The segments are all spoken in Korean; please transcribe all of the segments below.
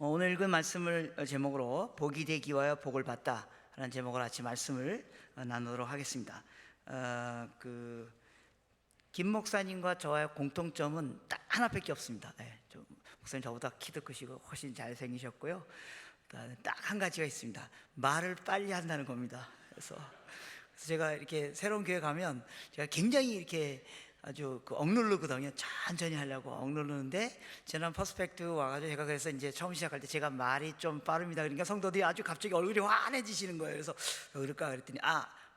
오늘 읽은 말씀을 제목으로 복이 되기 위하여 복을 받다 라는 제목으로 같이 말씀을 나누도록 하겠습니다. 김 목사님과 저와의 공통점은 딱 하나밖에 없습니다. 목사님 저보다 키도 크시고 훨씬 잘생기셨고요. 딱 한 가지가 있습니다. 말을 빨리 한다는 겁니다. 그래서 제가 이렇게 새로운 교회 가면 제가 굉장히 이렇게 아주 억누르거든요. 천천히 하려고 억누르는데, 지난 퍼스펙트 와가지고 제가 그래서 이제 처음 시작할 때 제가 말이 좀 빠릅니다. 그러니까 성도들이 아주 갑자기 얼굴이 환해지시는 거예요. 그래서 왜 그럴까 그랬더니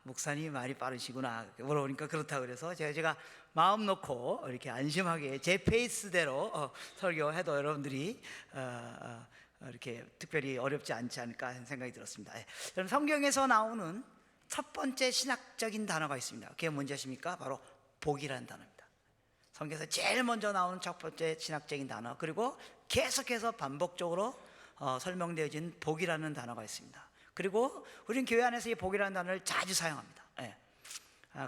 목사님이 말이 빠르시구나 물어보니까 그렇다 그래서 제가 마음 놓고 이렇게 안심하게 제 페이스대로 설교해도 여러분들이 이렇게 특별히 어렵지 않지 않을까 하는 생각이 들었습니다. 여러분, 성경에서 나오는 첫 번째 신학적인 단어가 있습니다. 그게 뭔지 아십니까? 바로 복이라는 단어입니다. 성경에서 제일 먼저 나오는 첫 번째 신학적인 단어, 그리고 계속해서 반복적으로 설명되어진 복이라는 단어가 있습니다. 그리고 우리는 교회 안에서 이 복이라는 단어를 자주 사용합니다.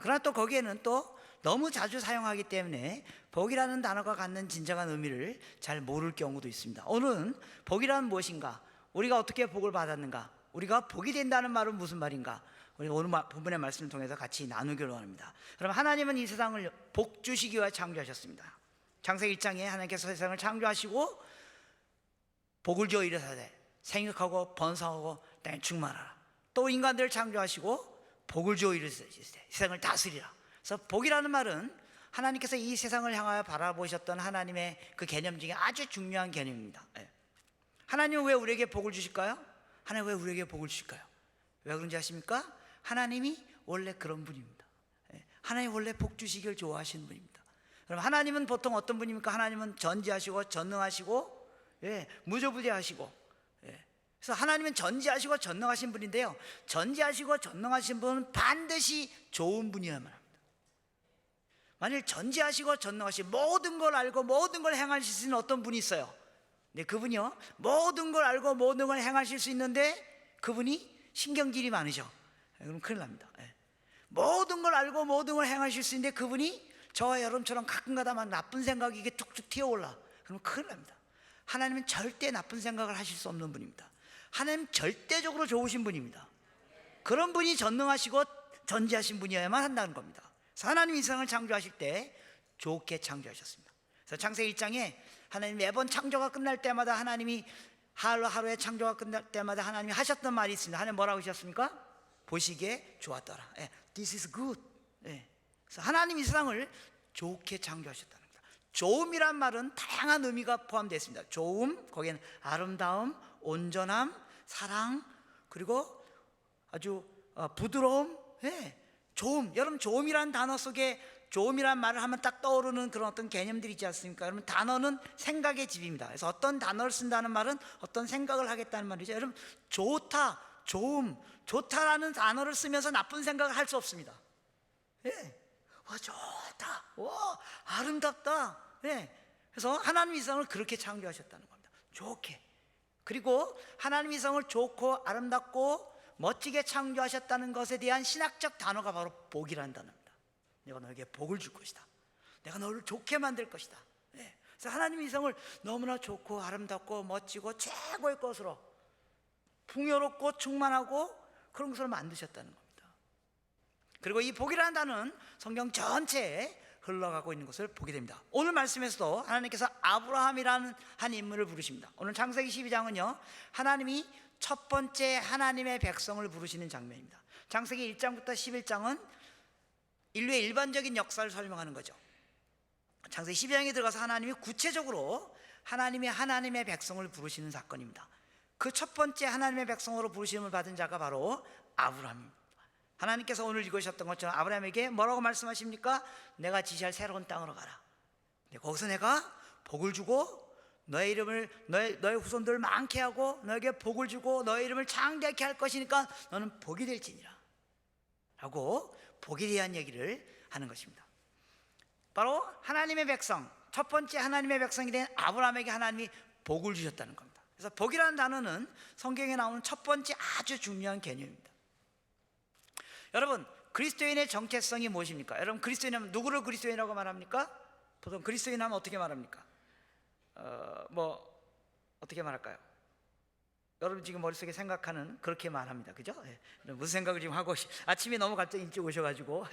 그러나 또 거기에는 또 너무 자주 사용하기 때문에 복이라는 단어가 갖는 진정한 의미를 잘 모를 경우도 있습니다. 오늘은 복이라는 무엇인가, 우리가 어떻게 복을 받았는가, 우리가 복이 된다는 말은 무슨 말인가, 우리 오늘 본문의 말씀을 통해서 같이 나누기로 합니다. 그럼 하나님은 이 세상을 복 주시기 위해 창조하셨습니다. 창세기 1장에 하나님께서 세상을 창조하시고 복을 주어 이르사되 생육하고 번성하고 땅에 충만하라. 또 인간들을 창조하시고 복을 주어 이르사되 세상을 다스리라. 그래서 복이라는 말은 하나님께서 이 세상을 향하여 바라보셨던 하나님의 그 개념 중에 아주 중요한 개념입니다. 하나님은 왜 우리에게 복을 주실까요? 하나님 왜 우리에게 복을 주실까요? 왜 그런지 아십니까? 하나님이 원래 그런 분입니다. 하나님 원래 복 주시길 좋아하시는 분입니다. 그럼 하나님은 보통 어떤 분입니까? 하나님은 전지하시고 전능하시고 무조부재하시고, 그래서 하나님은 전지하시고 전능하신 분인데요, 전지하시고 전능하신 분은 반드시 좋은 분이어야만 합니다. 만일 전지하시고 전능하신 모든 걸 알고 모든 걸 행하실 수 있는 어떤 분이 있어요. 근데 그분이요, 모든 걸 알고 모든 걸 행하실 수 있는데 그분이 신경질이 많으셔. 그럼 큰일 납니다. 모든 걸 알고 모든 걸 행하실 수 있는데 그분이 저와 여러분처럼 가끔가다만 나쁜 생각이 이게 툭툭 튀어올라. 그러면 큰일 납니다. 하나님은 절대 나쁜 생각을 하실 수 없는 분입니다. 하나님 절대적으로 좋으신 분입니다. 그런 분이 전능하시고 전지하신 분이어야만 한다는 겁니다. 그래서 하나님이 이 세상을 창조하실 때 좋게 창조하셨습니다. 그래서 창세기 1장에 하나님 매번 창조가 끝날 때마다 하나님이 하루하루의 창조가 끝날 때마다 하나님이 하셨던 말이 있습니다. 하나님 뭐라고 하셨습니까? 보시기에 좋았더라. This is good. 그래서 하나님 이 세상을 좋게 창조하셨다는 겁니다. 좋음이란 말은 다양한 의미가 포함되어 있습니다. 좋음, 거기에는 아름다움, 온전함, 사랑, 그리고 아주 부드러움, 좋음. 여러분, 좋음이라는 단어 속에 좋음이라는 말을 하면 딱 떠오르는 그런 어떤 개념들이 있지 않습니까? 여러분, 단어는 생각의 집입니다. 그래서 어떤 단어를 쓴다는 말은 어떤 생각을 하겠다는 말이죠. 여러분, 좋다, 좋음, 좋다라는 단어를 쓰면서 나쁜 생각을 할 수 없습니다. 와, 좋다, 와, 아름답다. 그래서 하나님 이 세상을 그렇게 창조하셨다는 겁니다. 좋게. 그리고 하나님 이 세상을 좋고 아름답고 멋지게 창조하셨다는 것에 대한 신학적 단어가 바로 복이라는 단어입니다. 내가 너에게 복을 줄 것이다. 내가 너를 좋게 만들 것이다. 그래서 하나님 이 세상을 너무나 좋고 아름답고 멋지고 최고의 것으로, 풍요롭고 충만하고 그런 것으로 만드셨다는 겁니다. 그리고 이 복이라는 단어는 성경 전체에 흘러가고 있는 것을 보게 됩니다. 오늘 말씀에서도 하나님께서 아브라함이라는 한 인물을 부르십니다. 오늘 창세기 12장은요, 하나님이 첫 번째 하나님의 백성을 부르시는 장면입니다. 창세기 1장부터 11장은 인류의 일반적인 역사를 설명하는 거죠. 창세기 12장에 들어가서 하나님이 구체적으로 하나님의 백성을 부르시는 사건입니다. 그 첫 번째 하나님의 백성으로 부르심을 받은 자가 바로 아브라함입니다. 하나님께서 오늘 읽으셨던 것처럼 아브라함에게 뭐라고 말씀하십니까? 내가 지시할 새로운 땅으로 가라. 거기서 내가 복을 주고 너의 이름을 너의 후손들을 많게 하고 너에게 복을 주고 너의 이름을 창대하게 할 것이니까 너는 복이 될지니라 라고 복에 대한 얘기를 하는 것입니다. 바로 하나님의 백성, 첫 번째 하나님의 백성이 된 아브라함에게 하나님이 복을 주셨다는 겁니다. 그래서 복이라는 단어는 성경에 나오는 첫 번째 아주 중요한 개념입니다. 여러분, 그리스도인의 정체성이 무엇입니까? 여러분, 그리스도인 하면 누구를 그리스도인이라고 말합니까? 보통 그리스도인 하면 어떻게 말합니까? 어떻게 말할까요? 여러분 지금 머릿속에 생각하는 그렇게 말합니다. 그죠? 무슨 생각을 지금 하고 아침에 너무 갑자기 일찍 오셔가지고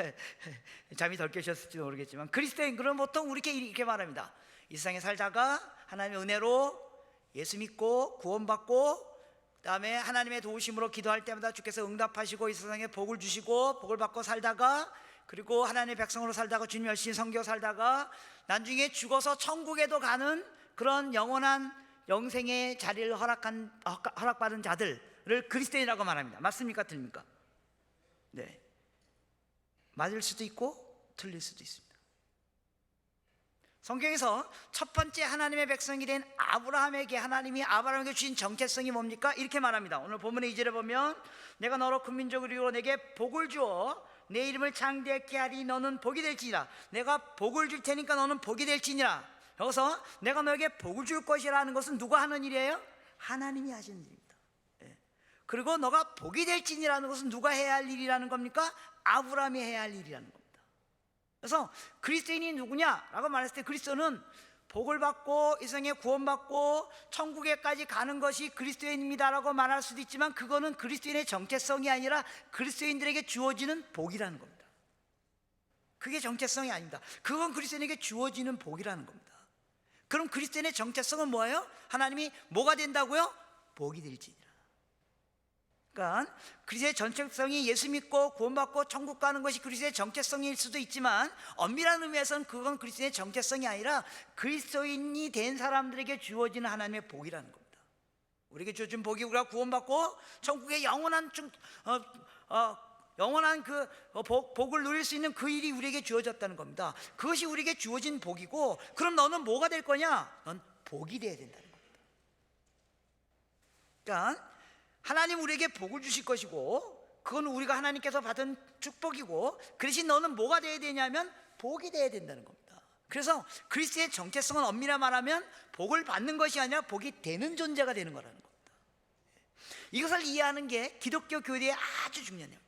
잠이 덜 깨셨을지도 모르겠지만, 그리스도인 그럼 보통 우리 이렇게 말합니다. 이 세상에 살다가 하나님의 은혜로 예수 믿고 구원받고, 그 다음에 하나님의 도우심으로 기도할 때마다 주께서 응답하시고 이 세상에 복을 주시고 복을 받고 살다가, 그리고 하나님의 백성으로 살다가 주님 열심히 섬겨 살다가 나중에 죽어서 천국에도 가는 그런 영원한 영생의 자리를 허락받은 자들을 그리스도인이라고 말합니다. 맞습니까? 틀립니까? 네, 맞을 수도 있고 틀릴 수도 있습니다. 성경에서 첫 번째 하나님의 백성이 된 아브라함에게 하나님이 아브라함에게 주신 정체성이 뭡니까? 이렇게 말합니다. 오늘 본문의 2절에 보면 내가 너로 큰 민족을 이루어 내게 복을 주어 내 이름을 창대케 하리 너는 복이 될지니라. 내가 복을 줄 테니까 너는 복이 될지니라. 여기서 내가 너에게 복을 줄 것이라는 것은 누가 하는 일이에요? 하나님이 하시는 일입니다. 그리고 너가 복이 될지니라는 것은 누가 해야 할 일이라는 겁니까? 아브라함이 해야 할 일이라는 겁니다. 그래서 그리스도인이 누구냐라고 말했을 때 그리스도는 복을 받고 이 세상에 구원받고 천국에까지 가는 것이 그리스도인입니다라고 말할 수도 있지만, 그거는 그리스도인의 정체성이 아니라 그리스도인들에게 주어지는 복이라는 겁니다. 그게 정체성이 아닙니다. 그건 그리스도인에게 주어지는 복이라는 겁니다. 그럼 그리스도인의 정체성은 뭐예요? 하나님이 뭐가 된다고요? 복이 될지니라. 그러니까 그리스도의 정체성이 예수 믿고 구원받고 천국 가는 것이 그리스도의 정체성일 수도 있지만, 엄밀한 의미에서는 그건 그리스도의 정체성이 아니라 그리스도인이 된 사람들에게 주어지는 하나님의 복이라는 겁니다. 우리에게 주어진 복이 우리가 구원받고 천국의 영원한 복을 누릴 수 있는 그 일이 우리에게 주어졌다는 겁니다. 그것이 우리에게 주어진 복이고, 그럼 너는 뭐가 될 거냐? 넌 복이 돼야 된다는 겁니다. 그러니까 하나님 우리에게 복을 주실 것이고, 그건 우리가 하나님께서 받은 축복이고, 그 대신 너는 뭐가 돼야 되냐면 복이 돼야 된다는 겁니다. 그래서 그리스도의 정체성은 엄밀히 말하면 복을 받는 것이 아니라 복이 되는 존재가 되는 거라는 겁니다. 이것을 이해하는 게 기독교 교리에 아주 중요해요.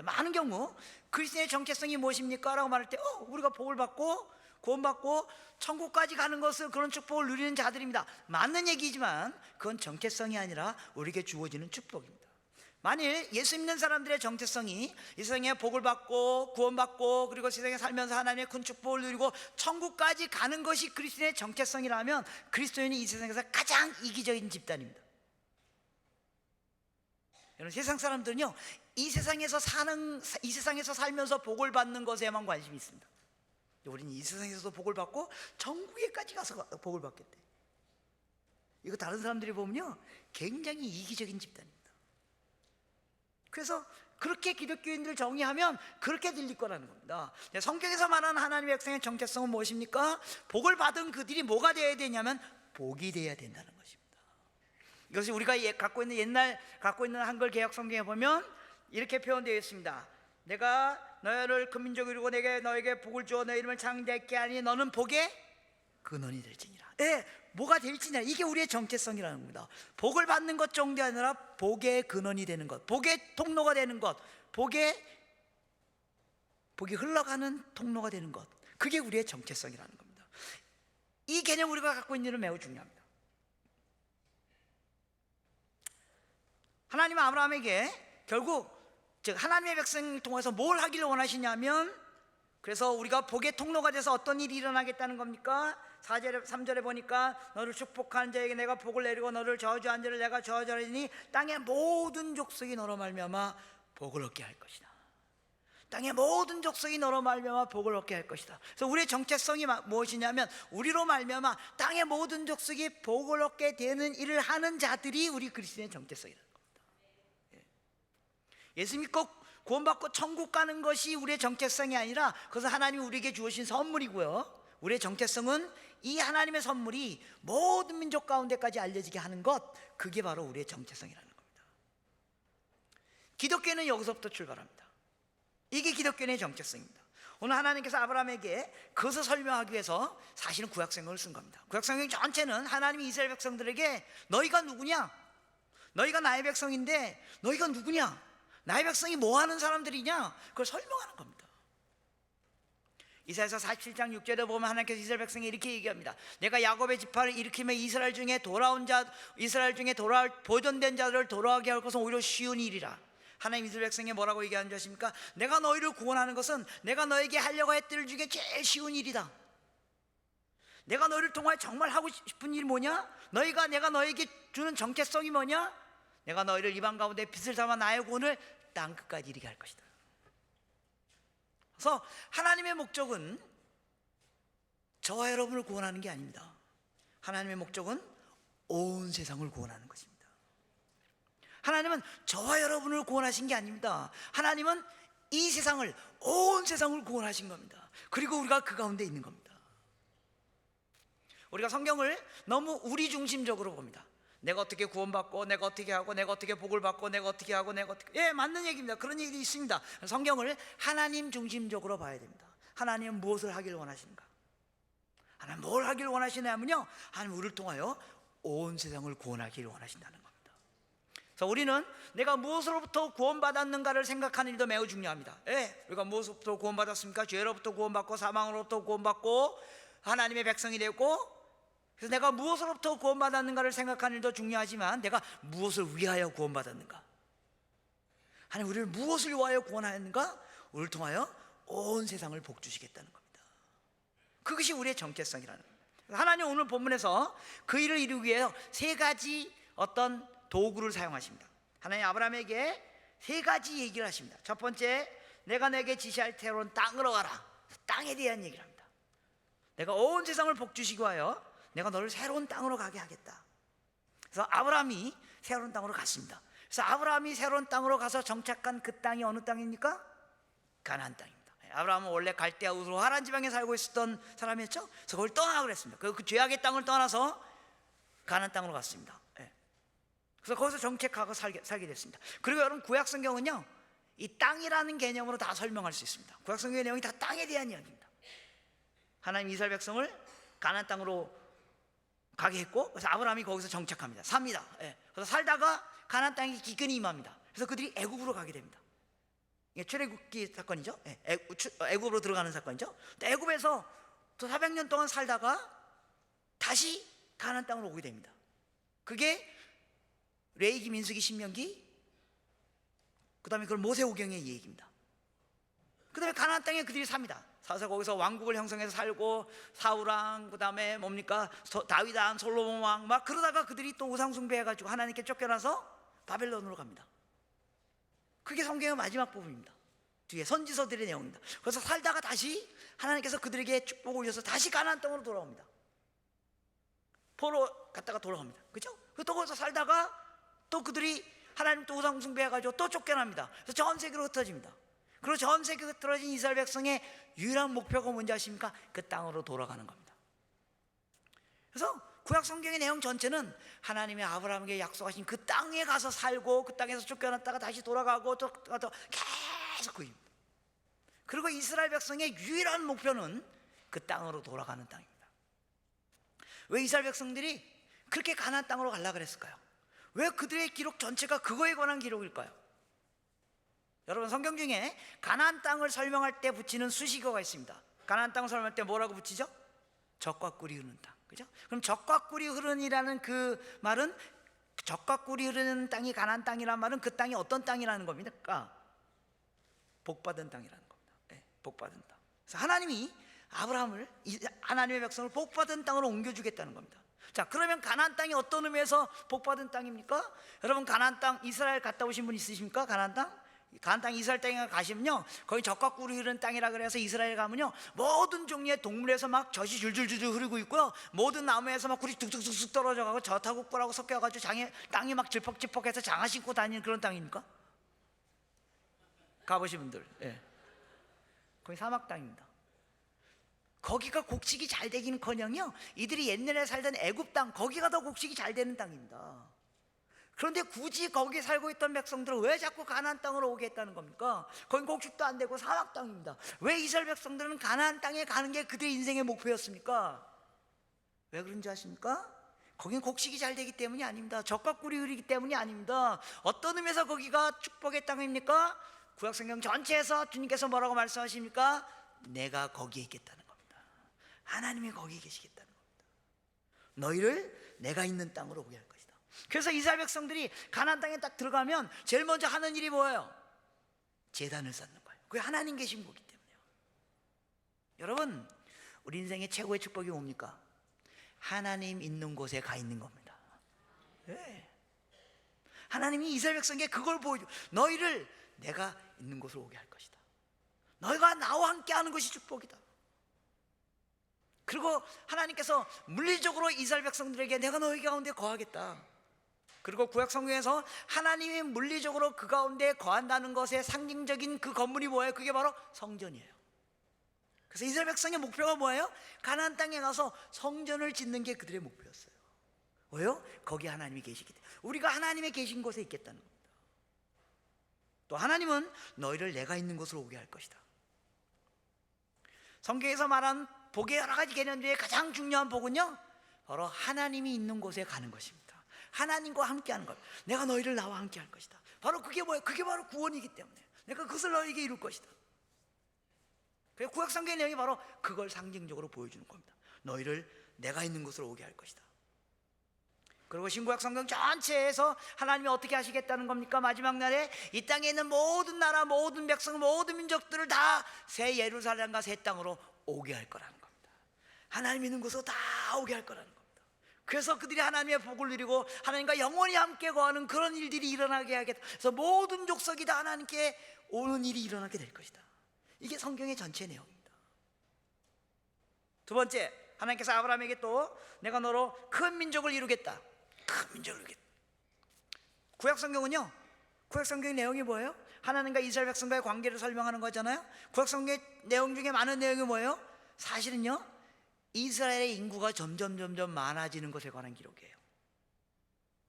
많은 경우 그리스도의 정체성이 무엇입니까? 라고 말할 때 우리가 복을 받고 구원받고 천국까지 가는 것을, 그런 축복을 누리는 자들입니다. 맞는 얘기지만 그건 정체성이 아니라 우리에게 주어지는 축복입니다. 만일 예수 믿는 사람들의 정체성이 이 세상에 복을 받고 구원받고 그리고 세상에 살면서 하나님의 큰 축복을 누리고 천국까지 가는 것이 그리스도의 정체성이라면, 그리스도인이 이 세상에서 가장 이기적인 집단입니다. 여러분, 세상 사람들은요 이 세상에서 살면서 복을 받는 것에만 관심이 있습니다. 우리는 이 세상에서도 복을 받고 천국에까지 가서 복을 받겠대. 이거 다른 사람들이 보면요 굉장히 이기적인 집단입니다. 그래서 그렇게 기독교인들 정의하면 그렇게 들릴 거라는 겁니다. 성경에서 말하는 하나님의 백성의 정체성은 무엇입니까? 복을 받은 그들이 뭐가 되어야 되냐면 복이 되어야 된다는 것입니다. 이것이 우리가 갖고 있는 한글 개역 성경에 보면 이렇게 표현되어 있습니다. 내가 너를 큰 민족을 이루고 너에게 복을 주어 너 이름을 창대케 하니 너는 복의 근원이 될지니라. 뭐가 될지니라. 이게 우리의 정체성이라는 겁니다. 복을 받는 것 정도 아니라 복의 근원이 되는 것, 복의 통로가 되는 것, 복이 흘러가는 통로가 되는 것, 그게 우리의 정체성이라는 겁니다. 이 개념 우리가 갖고 있는 일은 매우 중요합니다. 하나님은 아브라함에게 결국 하나님의 백성을 통해서 뭘 하기를 원하시냐면, 그래서 우리가 복의 통로가 돼서 어떤 일이 일어나겠다는 겁니까? 3절에 보니까 너를 축복하는 자에게 내가 복을 내리고 너를 저주한 자를 내가 저주하리니 땅의 모든 족속이 너로 말미암아 복을 얻게 할 것이다. 땅의 모든 족속이 너로 말미암아 복을 얻게 할 것이다. 그래서 우리의 정체성이 무엇이냐면, 우리로 말미암아 땅의 모든 족속이 복을 얻게 되는 일을 하는 자들이 우리 그리스도인의 정체성이다. 예수 믿고 구원받고 천국 가는 것이 우리의 정체성이 아니라 그것은 하나님이 우리에게 주신 선물이고요, 우리의 정체성은 이 하나님의 선물이 모든 민족 가운데까지 알려지게 하는 것, 그게 바로 우리의 정체성이라는 겁니다. 기독교는 여기서부터 출발합니다. 이게 기독교의 정체성입니다. 오늘 하나님께서 아브라함에게 그것을 설명하기 위해서 사실은 구약성경을 쓴 겁니다. 구약성경 전체는 하나님이 이스라엘 백성들에게 너희가 누구냐? 너희가 나의 백성인데 너희가 누구냐? 나의 백성이 뭐 하는 사람들이냐? 그걸 설명하는 겁니다. 이사야서 47장 6절에 보면 하나님께서 이스라엘 백성에 이렇게 얘기합니다. 내가 야곱의 지파를 일으키며 이스라엘 중에 돌아올 보존된 자들을 돌아오게 할 것은 오히려 쉬운 일이라. 하나님 이스라엘 백성에 뭐라고 얘기하는 줄 아십니까? 내가 너희를 구원하는 것은 내가 너에게 하려고 했던 일 중에 제일 쉬운 일이다. 내가 너희를 통하여 정말 하고 싶은 일이 뭐냐? 내가 너에게 주는 정체성이 뭐냐? 내가 너희를 이방 가운데 빛을 삼아 나의 구원을 땅 끝까지 이르게 할 것이다. 그래서 하나님의 목적은 저와 여러분을 구원하는 게 아닙니다. 하나님의 목적은 온 세상을 구원하는 것입니다. 하나님은 저와 여러분을 구원하신 게 아닙니다. 하나님은 이 세상을, 온 세상을 구원하신 겁니다. 그리고 우리가 그 가운데 있는 겁니다. 우리가 성경을 너무 우리 중심적으로 봅니다. 내가 어떻게 구원받고, 내가 어떻게 하고, 내가 어떻게 복을 받고, 내가 어떻게 하고, 내가 어떻게, 예, 맞는 얘기입니다. 그런 얘기 있습니다. 성경을 하나님 중심적으로 봐야 됩니다. 하나님은 무엇을 하길 원하시는가? 하나님 뭘 하길 원하시냐면요, 하나님 우리를 통하여 온 세상을 구원하길 원하신다는 겁니다. 그래서 우리는 내가 무엇으로부터 구원받았는가를 생각하는 일도 매우 중요합니다. 예, 우리가 무엇으로부터 구원받았습니까? 죄로부터 구원받고, 사망으로부터 구원받고, 하나님의 백성이 되고, 그래서 내가 무엇으로부터 구원받았는가를 생각하는 일도 중요하지만, 내가 무엇을 위하여 구원받았는가? 하나님 우리를 무엇을 위하여 구원하였는가? 우리를 통하여 온 세상을 복주시겠다는 겁니다. 그것이 우리의 정체성이라는 겁니다. 하나님 오늘 본문에서 그 일을 이루기 위해 세 가지 어떤 도구를 사용하십니다. 하나님 아브라함에게 세 가지 얘기를 하십니다. 첫 번째, 내가 내게 지시할 태로는 땅으로 가라. 땅에 대한 얘기를 합니다. 내가 온 세상을 복주시기 위하여 내가 너를 새로운 땅으로 가게 하겠다. 그래서 아브라함이 새로운 땅으로 갔습니다. 그래서 아브라함이 새로운 땅으로 가서 정착한 그 땅이 어느 땅입니까? 가나안 땅입니다. 아브라함은 원래 갈대아 우르 하란 지방에 살고 있었던 사람이었죠. 그래서 그걸 떠나고 그랬습니다. 그 죄악의 땅을 떠나서 가나안 땅으로 갔습니다. 그래서 거기서 정착하고 살게 됐습니다. 그리고 여러분, 구약 성경은요, 이 땅이라는 개념으로 다 설명할 수 있습니다. 구약 성경의 내용이 다 땅에 대한 이야기입니다. 하나님 이스라엘 백성을 가나안 땅으로 가게 했고, 그래서 아브라함이 거기서 정착합니다. 삽니다. 그래서 살다가 가나안 땅에 기근이 임합니다. 그래서 그들이 애굽으로 가게 됩니다. 이게 출애굽기 사건이죠. 애굽으로 들어가는 사건이죠. 애굽에서 또 400년 동안 살다가 다시 가나안 땅으로 오게 됩니다. 그게 레위기, 민수기, 신명기, 그 다음에 그걸 모세오경의 얘기입니다. 그 다음에 가나안 땅에 그들이 삽니다. 사서 거기서 왕국을 형성해서 살고, 사울왕, 그 다음에 뭡니까, 다윗왕, 솔로몬왕, 막 그러다가 그들이 또 우상숭배해가지고 하나님께 쫓겨나서 바벨론으로 갑니다. 그게 성경의 마지막 부분입니다. 뒤에 선지서들의 내용입니다. 그래서 살다가 다시 하나님께서 그들에게 축복을 올려서 다시 가나안 땅으로 돌아옵니다. 포로 갔다가 돌아옵니다. 그죠? 또 거기서 살다가 또 그들이 하나님 또 우상 숭배해가지고 또 쫓겨납니다. 그래서 전 세계로 흩어집니다. 그리고 전 세계로 흩어진 이스라엘 백성의 유일한 목표가 뭔지 아십니까? 그 땅으로 돌아가는 겁니다. 그래서 구약 성경의 내용 전체는 하나님의 아브라함에게 약속하신 그 땅에 가서 살고, 그 땅에서 쫓겨났다가 다시 돌아가고, 또 계속 그 일입니다. 그리고 이스라엘 백성의 유일한 목표는 그 땅으로 돌아가는 땅입니다. 왜 이스라엘 백성들이 그렇게 가나안 땅으로 가려고 그랬을까요? 왜 그들의 기록 전체가 그거에 관한 기록일까요? 여러분, 성경 중에 가나안 땅을 설명할 때 붙이는 수식어가 있습니다. 가나안 땅을 설명할 때 뭐라고 붙이죠? 젖과 꿀이 흐르는 땅. 그죠? 그럼 젖과 꿀이 흐르는이라는 그 말은, 젖과 꿀이 흐르는 땅이 가나안 땅이라는 말은 그 땅이 어떤 땅이라는 겁니까? 복받은 땅이라는 겁니다. 네, 복받은 땅. 그래서 하나님이 아브라함을, 하나님의 백성을 복받은 땅으로 옮겨주겠다는 겁니다. 자, 그러면 가나안 땅이 어떤 의미에서 복받은 땅입니까? 여러분, 가나안 땅 이스라엘 갔다 오신 분 있으십니까? 가나안 땅? 가나안 땅 이스라엘 땅에 가시면요, 거기 젖과 꿀이 흐르는 땅이라 그래서 이스라엘 가면요, 모든 종류의 동물에서 막 젖이 줄줄줄 흐르고 있고요, 모든 나무에서 막 꿀이 뚝뚝뚝 떨어져가고 젖하고 꿀하고 섞여가지고 땅이 막 질퍽질퍽해서 장화 신고 다니는 그런 땅입니까? 가보신 분들, 예. 거기 사막 땅입니다. 거기가 곡식이 잘 되기는커녕요, 이들이 옛날에 살던 애굽 땅, 거기가 더 곡식이 잘 되는 땅입니다. 그런데 굳이 거기 살고 있던 백성들은 왜 자꾸 가나안 땅으로 오게 했다는 겁니까? 거긴 곡식도 안 되고 사막 땅입니다. 왜 이스라엘 백성들은 가나안 땅에 가는 게 그들의 인생의 목표였습니까? 왜 그런지 아십니까? 거긴 곡식이 잘 되기 때문이 아닙니다. 젖과 꿀이 흐르기 때문이 아닙니다. 어떤 의미에서 거기가 축복의 땅입니까? 구약 성경 전체에서 주님께서 뭐라고 말씀하십니까? 내가 거기에 있겠다는 겁니다. 하나님이 거기에 계시겠다는 겁니다. 너희를 내가 있는 땅으로 오게 할 것이다. 그래서 이스라엘 백성들이 가나안 땅에 딱 들어가면 제일 먼저 하는 일이 뭐예요? 제단을 쌓는 거예요. 그게 하나님 계신 거기 때문에요. 여러분, 우리 인생의 최고의 축복이 뭡니까? 하나님 있는 곳에 가 있는 겁니다. 네. 하나님이 이스라엘 백성에게 그걸 보여줘. 너희를 내가 있는 곳으로 오게 할 것이다. 너희가 나와 함께 하는 것이 축복이다. 그리고 하나님께서 물리적으로 이스라엘 백성들에게 내가 너희 가운데 거하겠다. 그리고 구약 성경에서 하나님이 물리적으로 그 가운데 거한다는 것의 상징적인 그 건물이 뭐예요? 그게 바로 성전이에요. 그래서 이스라엘 백성의 목표가 뭐예요? 가나안 땅에 가서 성전을 짓는 게 그들의 목표였어요. 왜요? 거기 하나님이 계시기 때문에. 우리가 하나님의 계신 곳에 있겠다는 겁니다. 또 하나님은 너희를 내가 있는 곳으로 오게 할 것이다. 성경에서 말한 복의 여러 가지 개념 중에 가장 중요한 복은요, 바로 하나님이 있는 곳에 가는 것입니다. 하나님과 함께하는 것. 내가 너희를 나와 함께할 것이다. 바로 그게 뭐예요? 그게 바로 구원이기 때문에 내가 그것을 너희에게 이룰 것이다. 그래서 구약 성경의 내용이 바로 그걸 상징적으로 보여주는 겁니다. 너희를 내가 있는 곳으로 오게 할 것이다. 그리고 신구약 성경 전체에서 하나님이 어떻게 하시겠다는 겁니까? 마지막 날에 이 땅에 있는 모든 나라, 모든 백성, 모든 민족들을 다 새 예루살렘과 새 땅으로 오게 할 거라는 겁니다. 하나님 있는 곳으로 다 오게 할 거라는 겁니다. 그래서 그들이 하나님의 복을 누리고 하나님과 영원히 함께 거하는 그런 일들이 일어나게 하겠다. 그래서 모든 족속이 다 하나님께 오는 일이 일어나게 될 것이다. 이게 성경의 전체 내용입니다. 두 번째, 하나님께서 아브라함에게 또 내가 너로 큰 민족을 이루겠다. 큰 민족을 이루겠다. 구약 성경은요, 구약 성경의 내용이 뭐예요? 하나님과 이스라엘 백성과의 관계를 설명하는 거잖아요. 구약 성경의 내용 중에 많은 내용이 뭐예요? 사실은요, 이스라엘의 인구가 점점 많아지는 것에 관한 기록이에요.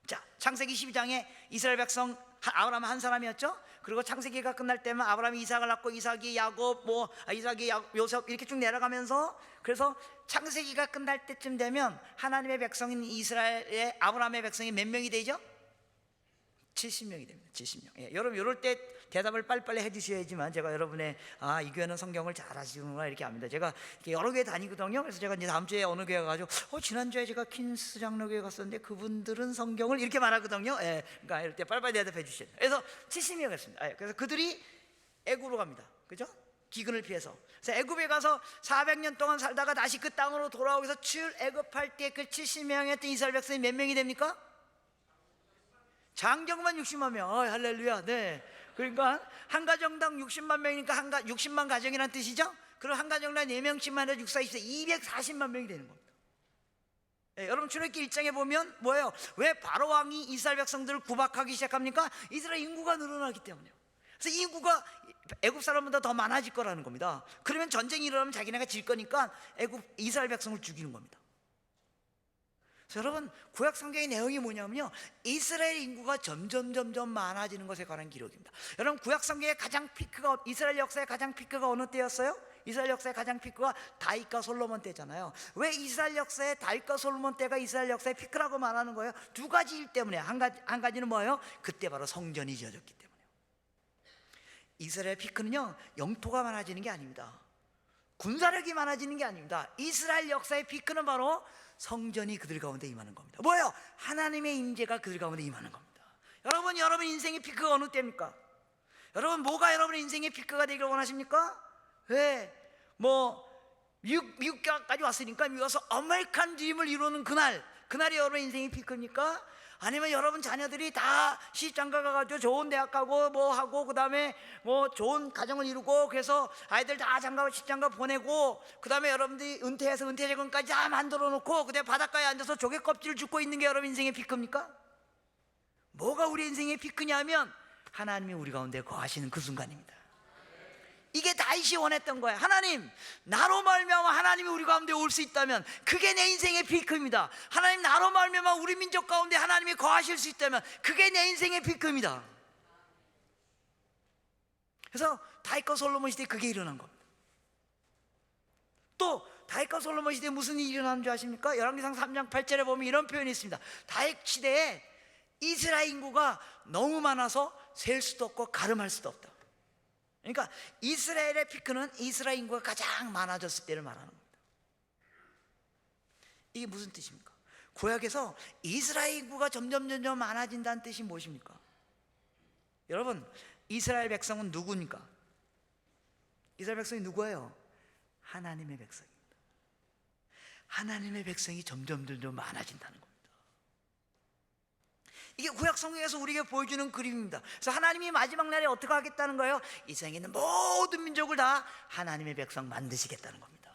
자, 창세기 12장에 이스라엘 백성 아브라함은 한 사람이었죠. 그리고 창세기가 끝날 때면 아브라함이 이삭을 낳고 이삭이 야곱, 이삭이 요셉 이렇게 쭉 내려가면서, 그래서 창세기가 끝날 때쯤 되면 하나님의 백성인 이스라엘의 아브라함의 백성이 몇 명이 되죠? 70명이 됩니다. 70명. 예, 여러분 이럴 때 대답을 빨리빨리 해주셔야지만 제가 여러분의 이 교회는 성경을 잘 아시는구나 이렇게 압니다. 제가 이렇게 여러 교회 다니거든요. 그래서 제가 이제 다음 주에 어느 교회 가가지고 지난주에 제가 퀸스 장로교회 갔었는데 그분들은 성경을 이렇게 말하거든요. 예, 그러니까 이럴 때 빨리빨리 대답해 주셔야 돼요. 그래서 70명이었습니다. 예, 그래서 그들이 애굽으로 갑니다. 그죠? 기근을 피해서. 그래서 애굽에 가서 400년 동안 살다가 다시 그 땅으로 돌아오면서 출애굽할 때 그 70명이었던 이스라엘 백성이 몇 명이 됩니까? 장정만 60만 명. 할렐루야. 네. 그러니까 한 가정당 60만 명이니까 60만 가정이라는 뜻이죠. 그럼 한 가정당 4명씩만 해도 6, 4, 24, 240만 명이 되는 겁니다. 네, 여러분 출애굽기 1장에 보면 뭐예요? 왜 바로 왕이 이스라엘 백성들을 구박하기 시작합니까? 이스라엘 인구가 늘어나기 때문에요. 그래서 인구가 애굽 사람보다 더 많아질 거라는 겁니다. 그러면 전쟁이 일어나면 자기네가 질 거니까 이스라엘 백성을 죽이는 겁니다. 여러분, 구약 성경의 내용이 뭐냐면요, 이스라엘 인구가 점점 많아지는 것에 관한 기록입니다. 여러분, 구약 성경의 가장 피크가, 이스라엘 역사의 가장 피크가 어느 때였어요? 이스라엘 역사의 가장 피크가 다윗과 솔로몬 때잖아요. 왜 이스라엘 역사의 다윗과 솔로몬 때가 이스라엘 역사의 피크라고 말하는 거예요? 두 가지 일 때문에. 한 가지는 뭐예요? 그때 바로 성전이 지어졌기 때문에요. 이스라엘 피크는요, 영토가 많아지는 게 아닙니다. 군사력이 많아지는 게 아닙니다. 이스라엘 역사의 피크는 바로 성전이 그들 가운데 임하는 겁니다. 뭐예요? 하나님의 임재가 그들 가운데 임하는 겁니다. 여러분 인생의 피크가 어느 때입니까? 여러분, 뭐가 여러분의 인생의 피크가 되기를 원하십니까? 왜? 미국까지 왔으니까 미국 와서 아메리칸 드림을 이루는 그날이 여러분의 인생의 피크입니까? 아니면 여러분 자녀들이 다 시집장가 가가지고 좋은 대학 가고 하고, 그 다음에 좋은 가정을 이루고, 그래서 아이들 다 시집장가 보내고, 그 다음에 여러분들이 은퇴해서 은퇴재건까지 다 만들어 놓고, 그다음에 바닷가에 앉아서 조개 껍질을 줍고 있는 게 여러분 인생의 피크입니까? 뭐가 우리 인생의 피크냐면 하나님이 우리 가운데 거하시는 그 순간입니다. 이게 다윗이 원했던 거예요. 하나님, 나로 말미암아 하나님이 우리 가운데 올 수 있다면 그게 내 인생의 피크입니다. 하나님, 나로 말미암아 우리 민족 가운데 하나님이 거하실 수 있다면 그게 내 인생의 피크입니다. 그래서 다윗과 솔로몬 시대에 그게 일어난 겁니다. 또 다윗과 솔로몬 시대에 무슨 일이 일어나는 줄 아십니까? 열왕기상 3장 8절에 보면 이런 표현이 있습니다. 다윗 시대에 이스라엘 인구가 너무 많아서 셀 수도 없고 가름할 수도 없다. 그러니까 이스라엘의 피크는 이스라엘 인구가 가장 많아졌을 때를 말하는 겁니다. 이게 무슨 뜻입니까? 구약에서 이스라엘 인구가 점점 많아진다는 뜻이 무엇입니까? 여러분, 이스라엘 백성은 누구입니까? 이스라엘 백성이 누구예요? 하나님의 백성입니다. 하나님의 백성이 점점 많아진다는 겁니다. 이게 구약 성경에서 우리에게 보여주는 그림입니다. 그래서 하나님이 마지막 날에 어떻게 하겠다는 거예요? 이 세상에 있는 모든 민족을 다 하나님의 백성 만드시겠다는 겁니다.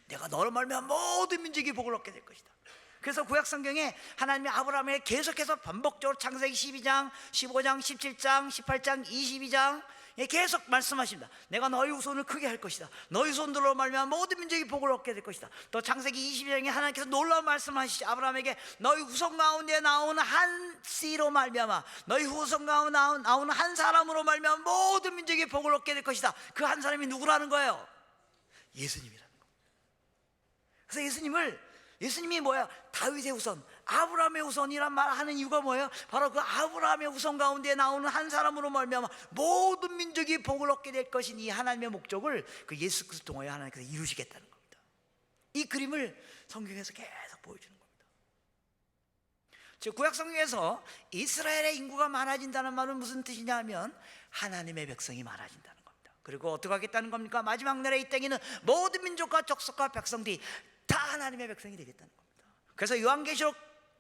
내가 너를 말미암아 모든 민족이 복을 얻게 될 것이다. 그래서 구약 성경에 하나님이 아브라함에게 계속해서 반복적으로 창세기 12장, 15장, 17장, 18장, 22장 계속 말씀하십니다. 내가 너희 후손을 크게 할 것이다. 너희 후손들로 말미암아 모든 민족이 복을 얻게 될 것이다. 또 창세기 22장에 하나님께서 놀라운 말씀하시죠. 아브라함에게 너희 후손 가운데 나오는 한 씨로 말미암아, 너희 후손 가운데 나오는 한 사람으로 말미암아 모든 민족이 복을 얻게 될 것이다. 그 한 사람이 누구라는 거예요? 예수님이라는 겁니다. 그래서 예수님이 뭐야? 다윗의 후손, 아브라함의 후손이란 말 하는 이유가 뭐예요? 바로 그 아브라함의 후손 가운데 나오는 한 사람으로 말미암아 모든 민족이 복을 얻게 될 것인 이 하나님의 목적을 그 예수 그리스도 통하여 하나님께서 이루시겠다는 겁니다. 이 그림을 성경에서 계속 보여주는 겁니다. 즉 구약 성경에서 이스라엘의 인구가 많아진다는 말은 무슨 뜻이냐 하면 하나님의 백성이 많아진다는 겁니다. 그리고 어떻게 하겠다는 겁니까? 마지막 날에 이 땅에는 모든 민족과 족속과 백성들이 다 하나님의 백성이 되겠다는 겁니다. 그래서 요한계시록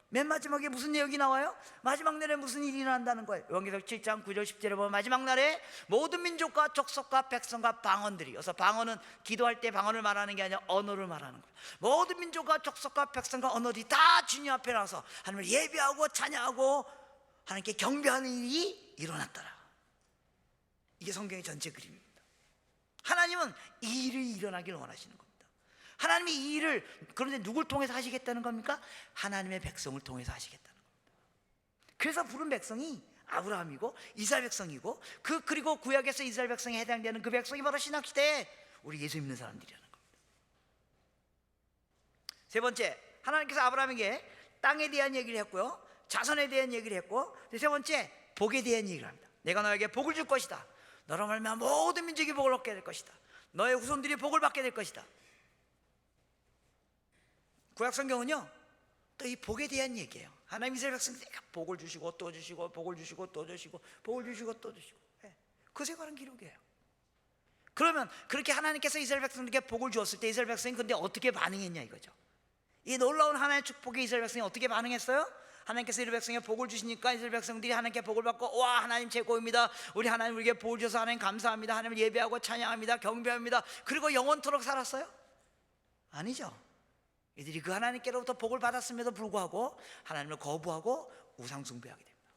맨 마지막에 무슨 내용이 나와요? 마지막 날에 무슨 일이 일어난다는 거예요. 요한계시록 7장 9절 10절에 보면 마지막 날에 모든 민족과 족속과 백성과 방언들이, 그래서 방언은 기도할 때 방언을 말하는 게 아니라 언어를 말하는 거예요. 모든 민족과 족속과 백성과 언어들이 다 주님 앞에 나서 하나님을 예배하고 찬양하고 하나님께 경배하는 일이 일어났더라. 이게 성경의 전체 그림입니다. 하나님은 이 일이 일어나기를 원하시는 겁니다. 하나님이 이 일을 그런데 누굴 통해서 하시겠다는 겁니까? 하나님의 백성을 통해서 하시겠다는 겁니다. 그래서 부른 백성이 아브라함이고 이스라엘 백성이고 그리고 구약에서 이스라엘 백성에 해당되는 그 백성이 바로 신약시대에 우리 예수 믿는 사람들이라는 겁니다. 세 번째, 하나님께서 아브라함에게 땅에 대한 얘기를 했고요, 자손에 대한 얘기를 했고, 세 번째 복에 대한 얘기를 합니다. 내가 너에게 복을 줄 것이다. 너로 말미암아 모든 민족이 복을 얻게 될 것이다. 너의 후손들이 복을 받게 될 것이다. 구약 성경은요 또 이 복에 대한 얘기예요. 하나님 이스라엘 백성들에게 복을 주시고 또 주시고 복을 주시고 또 주시고 복을 주시고 또 주시고, 그것에 관한 기록이에요. 그러면 그렇게 하나님께서 이스라엘 백성들에게 복을 주었을 때 이스라엘 백성이 근데 어떻게 반응했냐 이거죠. 이 놀라운 하나님의 축복에 이스라엘 백성이 어떻게 반응했어요? 하나님께서 이스라엘 백성에게 복을 주시니까 이스라엘 백성들이 하나님께 복을 받고, 와 하나님 최고입니다, 우리 하나님 우리에게 복을 주셔서 하나님 감사합니다, 하나님을 예배하고 찬양합니다, 경배합니다. 그리고 영원토록 살았어요? 아니죠. 이들이 그 하나님께로부터 복을 받았음에도 불구하고 하나님을 거부하고 우상 숭배하게 됩니다.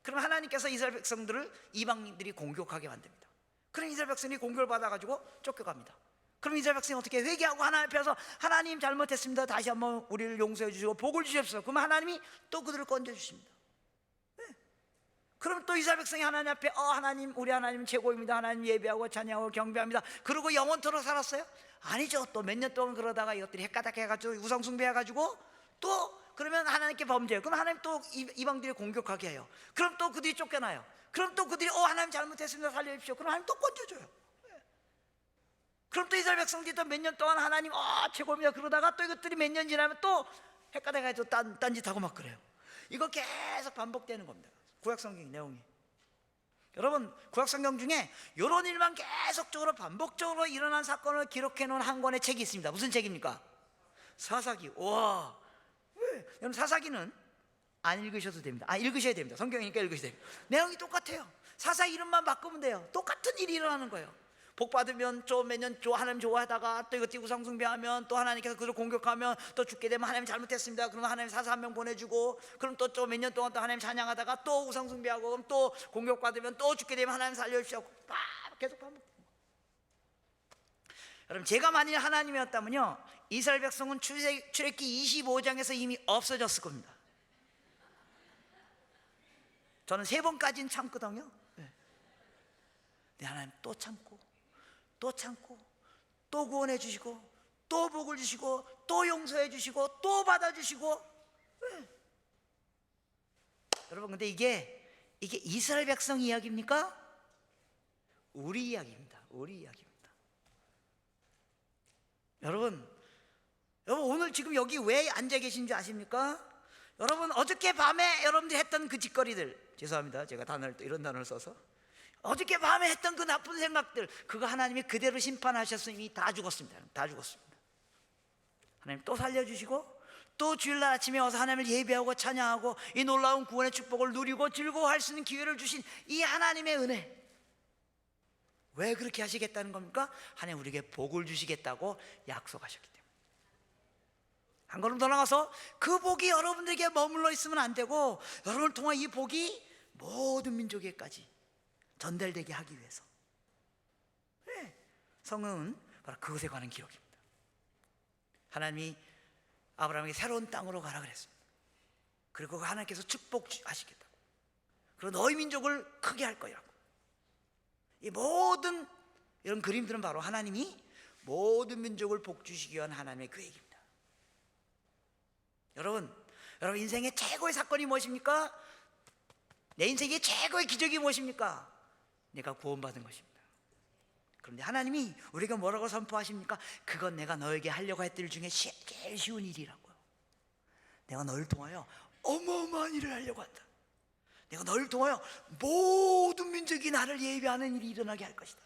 그럼 하나님께서 이스라엘 백성들을 이방인들이 공격하게 만듭니다. 그럼 이스라엘 백성이 공격을 받아가지고 쫓겨갑니다. 그럼 이스라엘 백성이 어떻게 회개하고 하나님 앞에서 하나님 잘못했습니다, 다시 한번 우리를 용서해 주시고 복을 주십시오. 그럼 하나님이 또 그들을 건져주십니다. 그럼 또 이스라엘 백성이 하나님 앞에 하나님 우리 하나님은 최고입니다, 하나님 예배하고 찬양하고 경배합니다. 그리고 영원토록 살았어요? 아니죠. 또 몇 년 동안 그러다가 이것들이 헷가닥해가지고 우상 숭배해가지고 또 그러면 하나님께 범죄해요. 그럼 하나님 또 이방들이 공격하게 해요. 그럼 또 그들이 쫓겨나요. 그럼 또 그들이 하나님 잘못했습니다, 살려주십시오. 그럼 하나님 또 건져줘요. 그럼 또 이스라엘 백성들이 또 몇 년 동안 하나님 최고입니다 그러다가 또 이것들이 몇 년 지나면 또 헷가닥해가지고 딴짓하고 막 그래요. 이거 계속 반복되는 겁니다. 구약성경 내용이. 여러분, 구약성경 중에 이런 일만 계속적으로 반복적으로 일어난 사건을 기록해 놓은 한 권의 책이 있습니다. 무슨 책입니까? 사사기. 와, 왜? 여러분 사사기는 안 읽으셔도 됩니다. 읽으셔야 됩니다. 성경이니까 읽으셔야 돼요. 내용이 똑같아요. 사사 이름만 바꾸면 돼요. 똑같은 일이 일어나는 거예요. 복 받으면 좀 몇 년 하나님 좋아하다가 또 이것도 우상 숭배하면 또 하나님께서 그를 공격하면 또 죽게 되면 하나님 잘못했습니다, 그러면 하나님 사사 한 명 보내주고, 그럼 또 좀 몇 년 동안 또 하나님 찬양하다가 또 우상 숭배하고, 그럼 또 공격받으면 또 죽게 되면 하나님 살려주시고, 계속 반복됩니다. 여러분, 제가 만일 하나님이었다면요 이스라엘 백성은 출애굽기 25장에서 이미 없어졌을 겁니다. 저는 3번까지는 참거든요. 근데 하나님 또 참고 또 참고 또 구원해 주시고 또 복을 주시고 또 용서해 주시고 또 받아주시고. 여러분, 근데 이게 이스라엘 백성 이야기입니까? 우리 이야기입니다. 우리 이야기입니다. 여러분 오늘 지금 여기 왜 앉아 계신 줄 아십니까? 여러분 어저께 밤에 여러분들이 했던 그 짓거리들, 죄송합니다, 제가 단어를 또 이런 단어를 써서, 어저께 밤에 했던 그 나쁜 생각들, 그거 하나님이 그대로 심판하셨으니 다 죽었습니다. 다 죽었습니다. 하나님 또 살려주시고 또 주일날 아침에 와서 하나님을 예배하고 찬양하고 이 놀라운 구원의 축복을 누리고 즐거워할 수 있는 기회를 주신 이 하나님의 은혜, 왜 그렇게 하시겠다는 겁니까? 하나님 우리에게 복을 주시겠다고 약속하셨기 때문에. 한 걸음 더 나가서 그 복이 여러분들에게 머물러 있으면 안 되고, 여러분을 통한 이 복이 모든 민족에까지 전달되게 하기 위해서. 네, 성경은 바로 그것에 관한 기록입니다. 하나님이 아브라함에게 새로운 땅으로 가라 그랬습니다. 그리고 하나님께서 축복하시겠다고, 그리고 너희 민족을 크게 할 거라고. 이 모든 이런 그림들은 바로 하나님이 모든 민족을 복주시기 위한 하나님의 계획입니다. 여러분 인생의 최고의 사건이 무엇입니까? 내 인생의 최고의 기적이 무엇입니까? 내가 구원받은 것입니다. 그런데 하나님이 우리가 뭐라고 선포하십니까? 그건 내가 너에게 하려고 했던 일 중에 제일 쉬운 일이라고요. 내가 너를 통하여 어마어마한 일을 하려고 한다. 내가 너를 통하여 모든 민족이 나를 예배하는 일이 일어나게 할 것이다.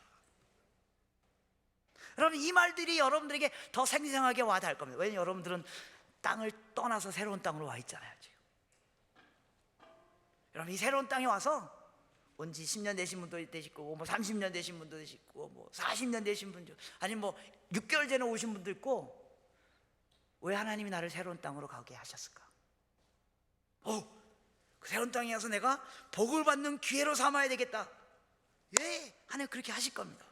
여러분 이 말들이 여러분들에게 더 생생하게 와닿을 겁니다. 왜냐하면 여러분들은 땅을 떠나서 새로운 땅으로 와 있잖아요 지금. 여러분 이 새로운 땅에 와서 온 지 10년 되신 분도 되실 거고, 뭐 30년 되신 분도 되실 거고, 뭐 40년 되신 분도, 아니면 뭐 6개월 전에 오신 분도 있고, 왜 하나님이 나를 새로운 땅으로 가게 하셨을까? 그 새로운 땅에 와서 내가 복을 받는 기회로 삼아야 되겠다. 예, 하나님 그렇게 하실 겁니다.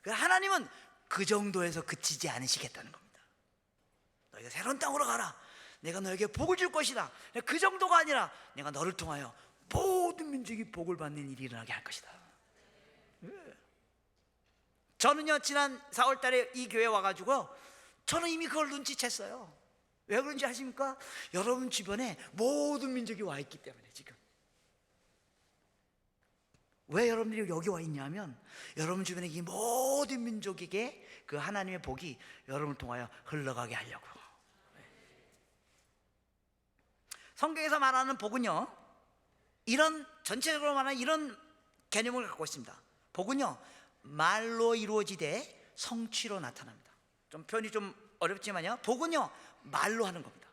하나님은 그 정도에서 그치지 않으시겠다는 겁니다. 너희가 새로운 땅으로 가라. 내가 너에게 복을 줄 것이다. 그 정도가 아니라 내가 너를 통하여 모든 민족이 복을 받는 일이 일어나게 할 것이다. 예. 저는요 지난 4월 달에 이 교회에 와가지고 저는 이미 그걸 눈치챘어요. 왜 그런지 아십니까? 여러분 주변에 모든 민족이 와 있기 때문에. 지금 왜 여러분들이 여기 와 있냐면, 여러분 주변에 이 모든 민족에게 그 하나님의 복이 여러분을 통하여 흘러가게 하려고. 성경에서 말하는 복은요, 이런 전체적으로 말하는 이런 개념을 갖고 있습니다. 복은요 말로 이루어지되 성취로 나타납니다. 좀 표현이 좀 어렵지만요, 복은요 말로 하는 겁니다.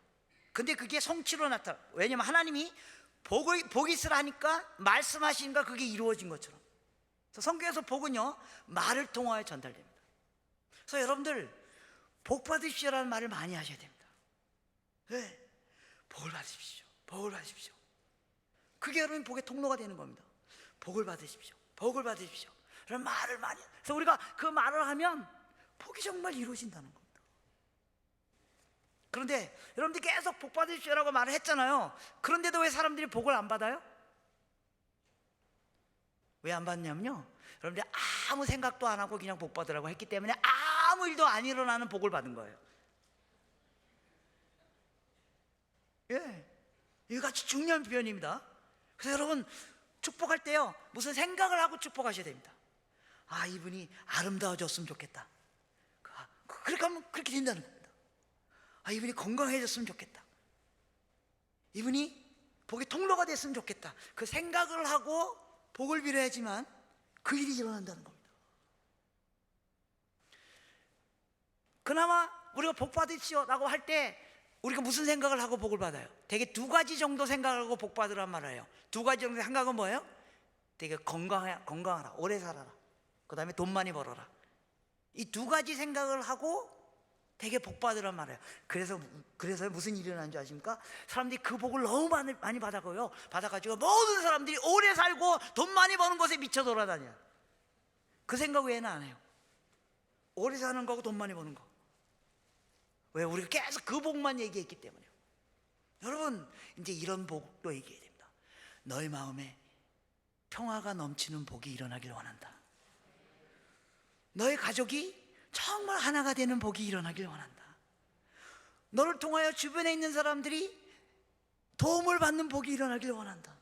근데 그게 성취로 나타나. 왜냐하면 하나님이 복이 있으라 하니까 말씀하시니까 그게 이루어진 것처럼. 그래서 성경에서 복은요 말을 통하여 전달됩니다. 그래서 여러분들 복 받으십시오라는 말을 많이 하셔야 됩니다. 네, 복을 받으십시오. 복을 받으십시오. 그게 여러분 복의 통로가 되는 겁니다. 복을 받으십시오. 복을 받으십시오. 그런 말을 많이. 그래서 우리가 그 말을 하면 복이 정말 이루어진다는 겁니다. 그런데 여러분들이 계속 복 받으십시오라고 말을 했잖아요. 그런데도 왜 사람들이 복을 안 받아요? 왜 안 받냐면요, 여러분들이 아무 생각도 안 하고 그냥 복 받으라고 했기 때문에 아무 일도 안 일어나는 복을 받은 거예요. 예, 이거 아주 중요한 표현입니다. 그래서 여러분 축복할 때요 무슨 생각을 하고 축복하셔야 됩니다. 아, 이분이 아름다워졌으면 좋겠다. 그렇게 하면 그렇게 된다는 겁니다. 아, 이분이 건강해졌으면 좋겠다. 이분이 복의 통로가 됐으면 좋겠다. 그 생각을 하고 복을 빌어야지만 그 일이 일어난다는 겁니다. 그나마 우리가 복 받으시오라고 할 때 우리가 무슨 생각을 하고 복을 받아요? 되게 두 가지 정도 생각을 하고 복 받으란 말이에요. 두 가지 정도 생각은 뭐예요? 되게 건강하라, 오래 살아라, 그 다음에 돈 많이 벌어라. 이 두 가지 생각을 하고 되게 복 받으란 말이에요. 그래서 무슨 일이 일어나는 줄 아십니까? 사람들이 그 복을 너무 많이 받아가지고 모든 사람들이 오래 살고 돈 많이 버는 것에 미쳐 돌아다녀요. 그 생각 외에는 안 해요. 오래 사는 거하고 돈 많이 버는 거. 왜? 우리가 계속 그 복만 얘기했기 때문에요. 여러분 이제 이런 복도 얘기해야 됩니다. 너희 마음에 평화가 넘치는 복이 일어나길 원한다. 너의 가족이 정말 하나가 되는 복이 일어나길 원한다. 너를 통하여 주변에 있는 사람들이 도움을 받는 복이 일어나길 원한다.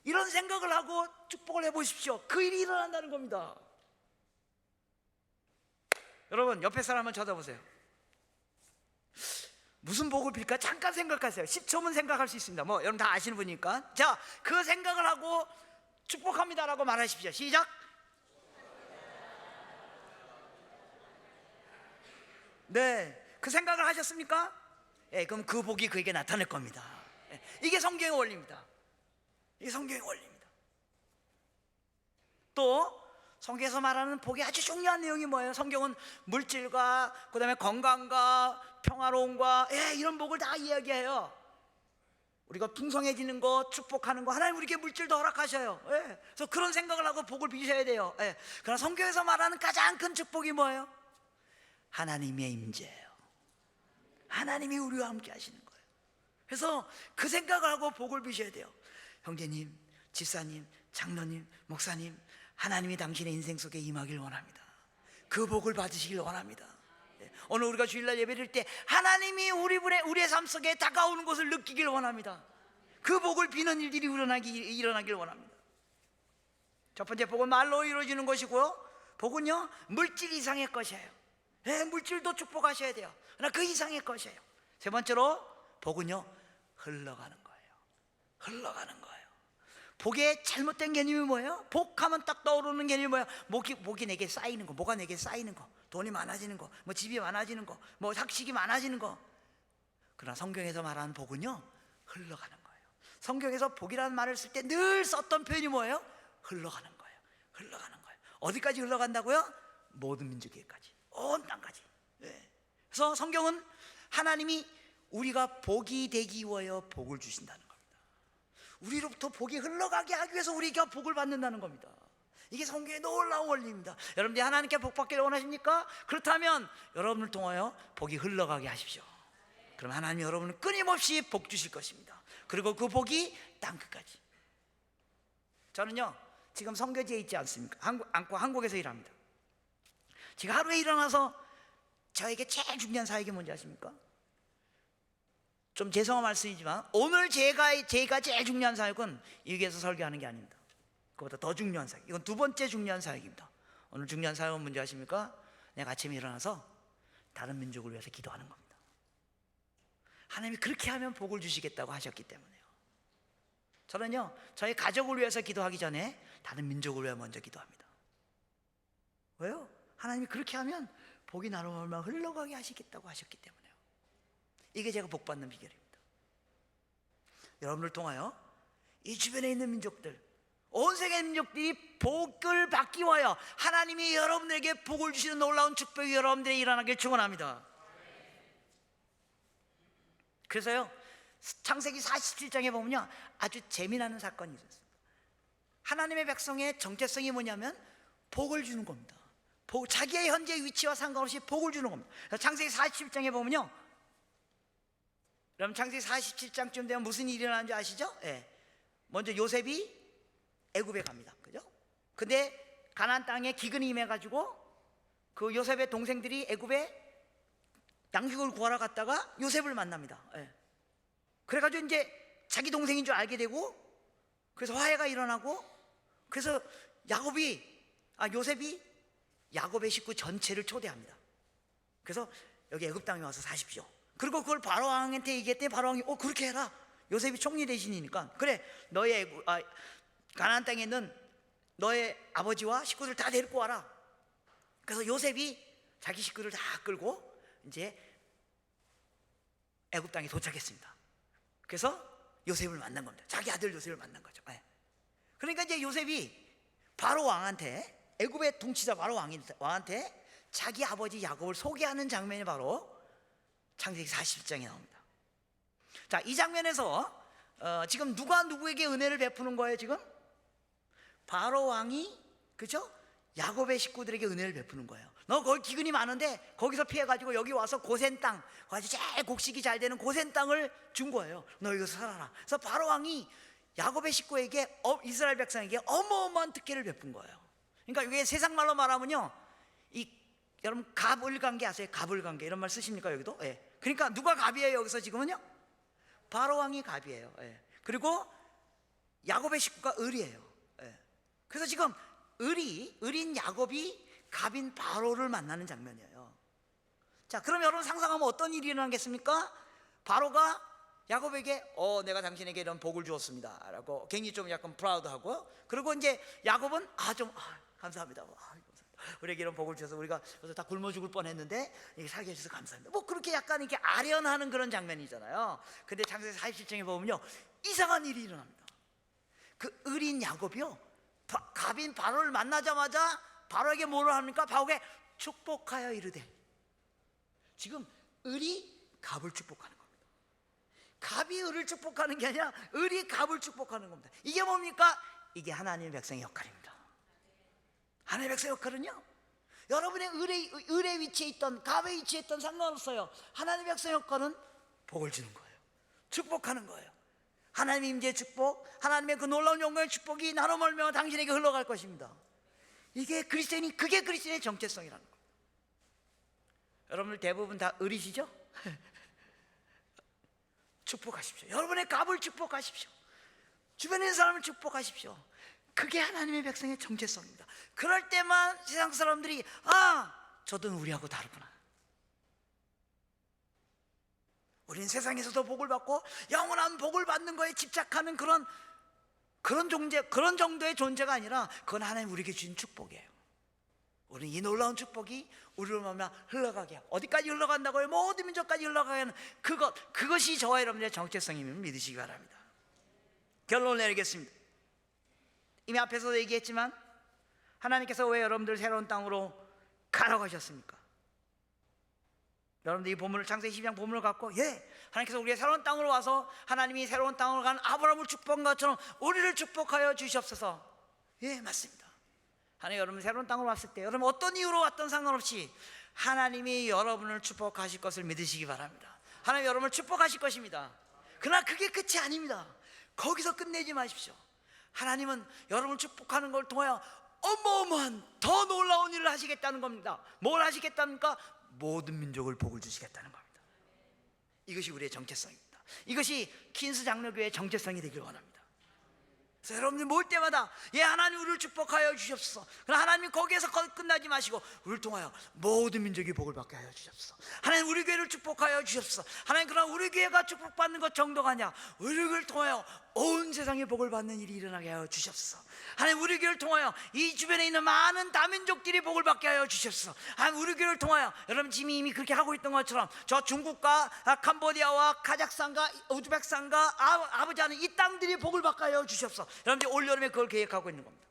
이런 생각을 하고 축복을 해보십시오. 그 일이 일어난다는 겁니다. 여러분 옆에 사람 한번 쳐다보세요. 무슨 복을 빌까? 잠깐 생각하세요. 10초면 생각할 수 있습니다. 뭐 여러분 다 아시는 분이니까. 자, 그 생각을 하고 축복합니다라고 말하십시오. 시작. 네, 그 생각을 하셨습니까? 예, 그럼 그 복이 그에게 나타날 겁니다. 예, 이게 성경의 원리입니다. 이게 성경의 원리입니다. 또 성경에서 말하는 복이 아주 중요한 내용이 뭐예요? 성경은 물질과 그 다음에 건강과 평화로움과 이런 복을 다 이야기해요. 우리가 풍성해지는 거, 축복하는 거, 하나님 우리에게 물질도 허락하셔요. 그래서 그런 생각을 하고 복을 비셔야 돼요. 그러나 성경에서 말하는 가장 큰 축복이 뭐예요? 하나님의 임재예요. 하나님이 우리와 함께 하시는 거예요. 그래서 그 생각을 하고 복을 비셔야 돼요. 형제님, 집사님, 장로님, 목사님, 하나님이 당신의 인생 속에 임하길 원합니다. 그 복을 받으시길 원합니다. 오늘 우리가 주일날 예배드릴 때 하나님이 우리의 삶 속에 다가오는 것을 느끼길 원합니다. 그 복을 비는 일들이 일어나길 원합니다. 첫 번째 복은 말로 이루어지는 것이고요, 복은요 물질 이상의 것이에요. 물질도 축복하셔야 돼요. 그러나 그 이상의 것이에요. 세 번째로 복은요 흘러가는 거예요. 흘러가는 거예요. 복의 잘못된 개념이 뭐예요? 복하면 딱 떠오르는 개념이 뭐예요? 복이 내게 쌓이는 거, 뭐가 내게 쌓이는 거, 돈이 많아지는 거, 뭐 집이 많아지는 거, 뭐 학식이 많아지는 거. 그러나 성경에서 말하는 복은요 흘러가는 거예요. 성경에서 복이라는 말을 쓸 때 늘 썼던 표현이 뭐예요? 흘러가는 거예요. 흘러가는 거예요. 어디까지 흘러간다고요? 모든 민족에게까지, 온 땅까지. 그래서 성경은 하나님이 우리가 복이 되기 위하여 복을 주신다는 겁니다. 우리로부터 복이 흘러가게 하기 위해서 우리가 복을 받는다는 겁니다. 이게 성경의 놀라운 원리입니다. 여러분들이 하나님께 복 받기를 원하십니까? 그렇다면 여러분을 통하여 복이 흘러가게 하십시오. 그럼 하나님이 여러분을 끊임없이 복 주실 것입니다. 그리고 그 복이 땅끝까지. 저는요 지금 선교지에 있지 않습니까? 한국에서 일합니다. 제가 하루에 일어나서 저에게 제일 중요한 사역이 뭔지 아십니까? 좀 죄송한 말씀이지만 오늘 제가 제일 중요한 사역은 여기에서 설교하는 게 아닙니다. 그보다 더 중요한 사역, 이건 두 번째 중요한 사역입니다. 오늘 중요한 사역은 뭔지 아십니까? 내가 아침에 일어나서 다른 민족을 위해서 기도하는 겁니다. 하나님이 그렇게 하면 복을 주시겠다고 하셨기 때문에요. 저는요 저희 가족을 위해서 기도하기 전에 다른 민족을 위해 먼저 기도합니다. 왜요? 하나님이 그렇게 하면 복이 나로 얼마 흘러가게 하시겠다고 하셨기 때문에요. 이게 제가 복 받는 비결입니다. 여러분을 통하여 이 주변에 있는 민족들, 온 세계 민족들이 복을 받기 위하여 하나님이 여러분들에게 복을 주시는 놀라운 축복이 여러분들에게 일어나길 축원합니다. 그래서요 창세기 47장에 보면요 아주 재미나는 사건이 있었습니다. 하나님의 백성의 정체성이 뭐냐면 복을 주는 겁니다. 자기의 현재 위치와 상관없이 복을 주는 겁니다. 창세기 47장에 보면요, 여러분 창세기 47장쯤 되면 무슨 일이 일어나는지 아시죠? 먼저 요셉이 애굽에 갑니다. 그죠? 근데 가나안 땅에 기근이 임해가지고 그 요셉의 동생들이 애굽에 양식을 구하러 갔다가 요셉을 만납니다. 그래가지고 이제 자기 동생인 줄 알게 되고, 그래서 화해가 일어나고, 그래서 요셉이 야곱의 식구 전체를 초대합니다. 그래서 여기 애굽 땅에 와서 사십시오. 그리고 그걸 바로 왕한테 얘기했더니 바로 왕이 그렇게 해라. 요셉이 총리 대신이니까. 그래, 너의 가나안 땅에 있는 너의 아버지와 식구들 다 데리고 와라. 그래서 요셉이 자기 식구를 다 끌고 이제 애굽 땅에 도착했습니다. 그래서 요셉을 만난 겁니다. 자기 아들 요셉을 만난 거죠. 그러니까 이제 요셉이 바로 왕한테, 애굽의 통치자 바로 왕한테 자기 아버지 야곱을 소개하는 장면이 바로 창세기 40장에 나옵니다. 자, 이 장면에서 지금 누가 누구에게 은혜를 베푸는 거예요? 지금 바로 왕이, 그죠? 야곱의 식구들에게 은혜를 베푸는 거예요. 너 거기 기근이 많은데 거기서 피해가지고 여기 와서 고센 땅, 아주 제일 곡식이 잘 되는 고센 땅을 준 거예요. 너 여기서 살아라. 그래서 바로 왕이 야곱의 식구에게, 이스라엘 백성에게 어마어마한 특혜를 베푼 거예요. 그러니까 이게 세상 말로 말하면요, 여러분 갑을관계 아세요? 갑을관계 이런 말 쓰십니까 여기도? 그러니까 누가 갑이에요 여기서 지금은요? 바로 왕이 갑이에요. 그리고 야곱의 식구가 을이에요. 그래서 지금 을인 야곱이 갑인 바로를 만나는 장면이에요. 자, 그럼 여러분 상상하면 어떤 일이 일어나겠습니까? 바로가 야곱에게 내가 당신에게 이런 복을 주었습니다 라고 굉장히 좀 약간 프라우드하고, 그리고 이제 야곱은 감사합니다. 우리에게 이런 복을 주셔서 우리가 그래서 다 굶어 죽을 뻔했는데 이게 살게 해주셔서 감사합니다. 뭐 그렇게 약간 이렇게 아련하는 그런 장면이잖아요. 근데 창세기 47장에 보면요, 이상한 일이 일어납니다. 그 의리인 야곱이요, 갑인 바로를 만나자마자 바로에게 뭐를 합니까? 바로에게 축복하여 이르되. 지금 을이 갑을 축복하는 겁니다. 갑이 을을 축복하는 게 아니라 을이 갑을 축복하는 겁니다. 이게 뭡니까? 이게 하나님의 백성의 역할입니다. 하나님의 백성의 역할은요, 여러분의 을의 위치에 있던 갑의 위치에 있던 상관없어요. 하나님의 백성의 역할은 복을 주는 거예요. 축복하는 거예요. 하나님의 임재의 축복, 하나님의 그 놀라운 영광의 축복이 나로 말미암아 당신에게 흘러갈 것입니다. 그게 그리스도인의 정체성이라는 거예요. 여러분들 대부분 다 을이시죠? 축복하십시오. 여러분의 갑을 축복하십시오. 주변에 있는 사람을 축복하십시오. 그게 하나님의 백성의 정체성입니다. 그럴 때만 세상 사람들이 저들은 우리하고 다르구나. 우리는 세상에서도 복을 받고 영원한 복을 받는 거에 집착하는 그런 정도의 존재가 아니라, 그건 하나님 우리에게 주신 축복이에요. 우리는 이 놀라운 축복이 우리로 말미암아 흘러가게 하고, 어디까지 흘러간다고요? 모든 민족까지 흘러가게 하는 그것이 저와 여러분의 정체성임을 믿으시기 바랍니다. 결론을 내리겠습니다. 이미 앞에서도 얘기했지만 하나님께서 왜 여러분들 새로운 땅으로 가라고 하셨습니까? 여러분들 이 본문을, 창세기 12장 본문을 갖고 하나님께서 우리의 새로운 땅으로 와서 하나님이 새로운 땅으로 간 아브라함을 축복한 것처럼 우리를 축복하여 주시옵소서. 맞습니다. 하나님 여러분 새로운 땅으로 왔을 때, 여러분 어떤 이유로 왔던 상관없이 하나님이 여러분을 축복하실 것을 믿으시기 바랍니다. 하나님 여러분을 축복하실 것입니다. 그러나 그게 끝이 아닙니다. 거기서 끝내지 마십시오. 하나님은 여러분을 축복하는 걸 통하여 어마어마한 더 놀라운 일을 하시겠다는 겁니다. 뭘 하시겠답니까? 모든 민족을 복을 주시겠다는 겁니다. 이것이 우리의 정체성입니다. 이것이 퀸스 장로교회의 정체성이 되길 원합니다. 그래서 여러분들 모일 때마다 하나님 우리를 축복하여 주시옵소서. 그러나 하나님이 거기에서 끝나지 마시고 우리를 통하여 모든 민족이 복을 받게 하여 주시옵소서. 하나님 우리 교회를 축복하여 주시옵소서. 하나님 그러나 우리 교회가 축복받는 것 정도가 아니라 우리를 통하여 온 세상에 복을 받는 일이 일어나게 하여 주시옵소서. 하나님 우리 교회를 통하여 이 주변에 있는 많은 다민족들이 복을 받게 하여 주시옵소서. 하나님 우리 교회를 통하여 여러분 지금 이미 그렇게 하고 있던 것처럼 저 중국과 캄보디아와 카자흐스탄과 우즈베키스탄과 아버지하는 이 땅들이 복을 받게 하여 주시옵소서. 여러분들 올여름에 그걸 계획하고 있는 겁니다.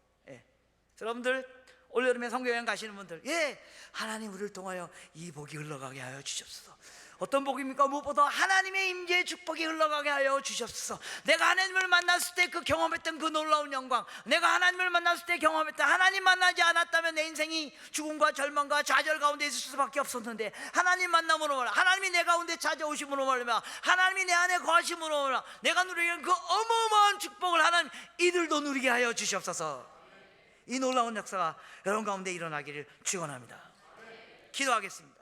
여러분들 올여름에 성교여행 가시는 분들, 하나님 우리를 통하여 이 복이 흘러가게 하여 주시옵소서. 어떤 복입니까? 무엇보다 하나님의 임재의 축복이 흘러가게 하여 주시옵소서. 내가 하나님을 만났을 때 그 경험했던 그 놀라운 영광, 내가 하나님을 만났을 때 경험했던, 하나님 만나지 않았다면 내 인생이 죽음과 절망과 좌절 가운데 있을 수밖에 없었는데, 하나님 만남으로 말이야, 하나님이 내 가운데 찾아오심으로 말이야, 하나님이 내 안에 거하심으로 말이야, 내가 누리는 그 어마어마한 축복을 하나님 이들도 누리게 하여 주시옵소서. 이 놀라운 역사가 여러분 가운데 일어나기를 축원합니다. 기도하겠습니다.